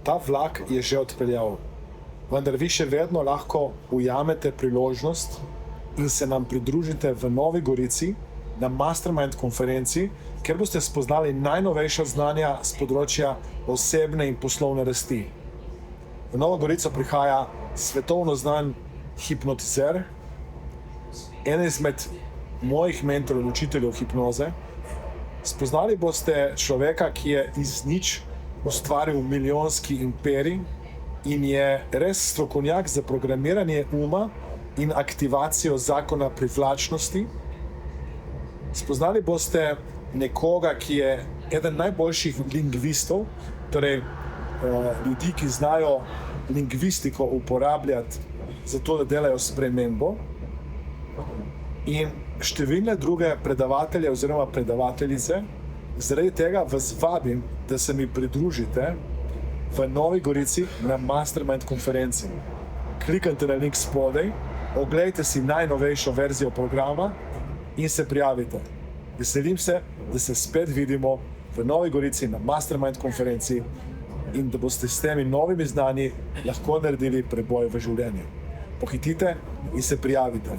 ta vlak je že odpeljal. Vendar vi še vedno lahko ujamete priložnost in se nam pridružite v Novi Gorici na Mastermind konferenci, kjer boste spoznali najnovejša znanja z področja osebne in poslovne rasti. V Novo Gorico prihaja svetovno znan hipnotizer, en izmed mojih mentorov in učiteljev hipnoze. Spoznali boste človeka, ki je iz nič ustvaril milijonski imperij in je res strokovnjak za programiranje uma in aktivacijo zakona privlačnosti. Spoznali boste nekoga, ki je eden najboljših lingvistov, torej ljudi, ki znajo lingvistiko uporabljati za to, da delajo spremembo, in številne druge predavatelje oziroma predavateljice. Zaradi tega vas vabim, da se mi pridružite v Novi Gorici na Mastermind konferenci. Klikajte na link spodaj, oglejte si najnovejšo verzijo programa in se prijavite. Veselim se, da se spet vidimo v Novi Gorici na Mastermind konferenci in da boste s temi novimi znanji lahko naredili preboj v življenju. Pohitite in se prijavite.